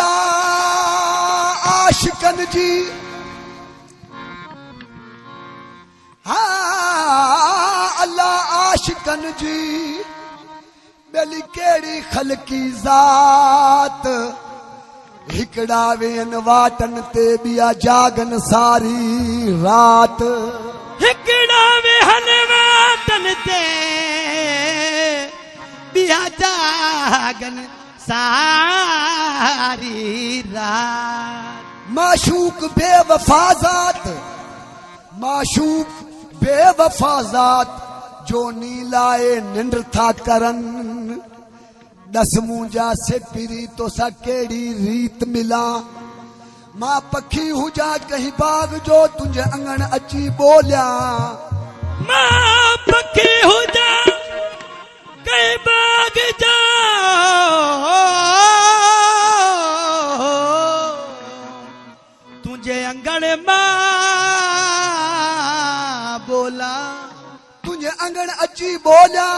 अल्लाह आशिकन जी अल्लाह आशिकन जी बेली केड़ी खलकी जात हिकड़ा वेन वाटन ते बिया जागन सारी रात हिकड़ा वेहन वाटन ते बिया जागन सारी रात माशूक बेवफाजात माशूक बेवफाजात जो नीलाए निंद्र था करन दस मुंजा से पिरी तो सा केड़ी रीत मिला मां पखी हुजा कहीं बाग जो तुझे अंगण अची बोलिया मां पखी हुजा कहीं बाग जा तुझे अंगण मां बोला तुझे अंगण अची बोलिया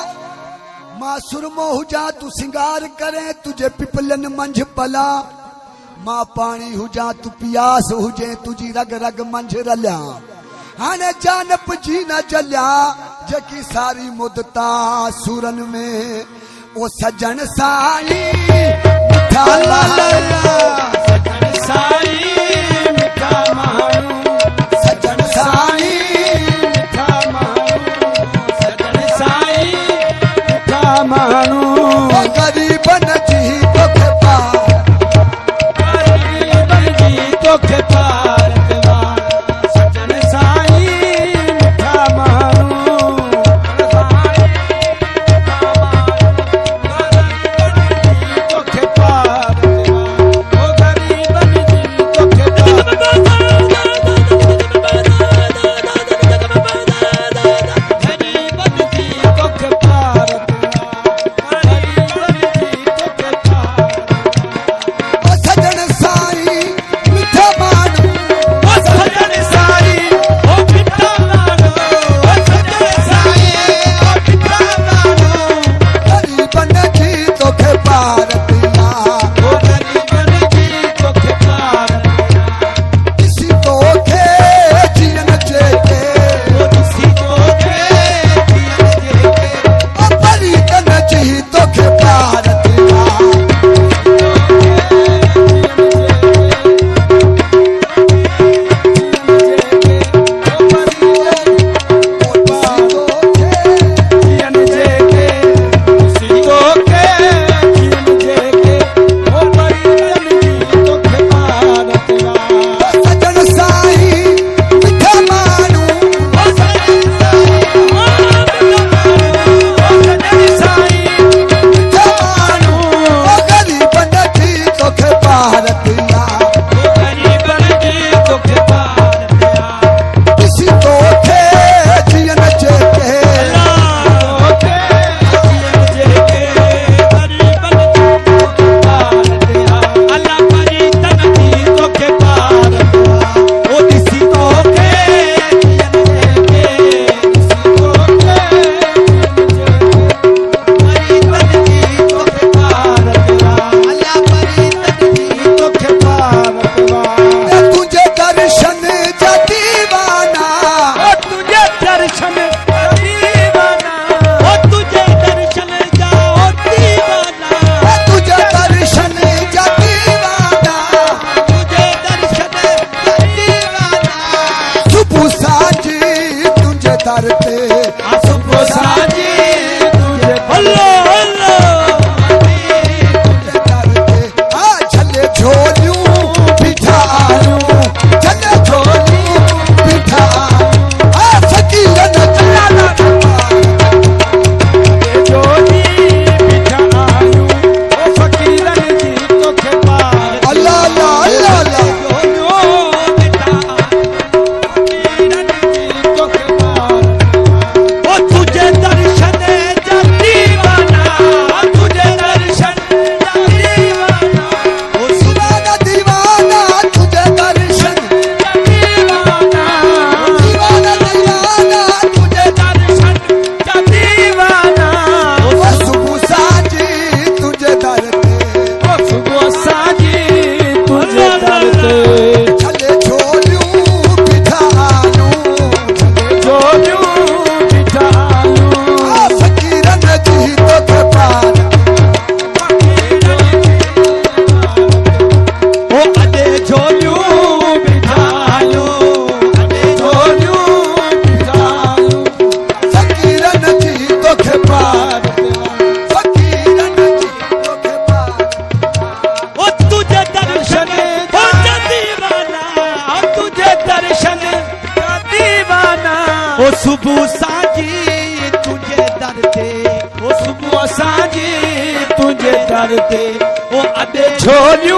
मां सुरमो हुजा तू सिंगार करे तुझे पिपलन मंझ पला मां पानी हुजा तू पियास हुजे तुझी रग रग मंझ रलिया हाने जानप जी न जलिया जकी सारी मुदता सूरन में ओ सजन साई मिठा सजन साई मिठा मानू सजन साई मिठा मानू सजन साई मिठा मानू ओ गरीबन जी तोखे पार गरीबन जी तोखे पार सजन साई मिठा मानू तोखे पार ओ गरीबन जी तोखे ओ सुबह साजी तुझे दर ते ओ सुबह साजी तुझे दर ते ओ अॾे छोरियूं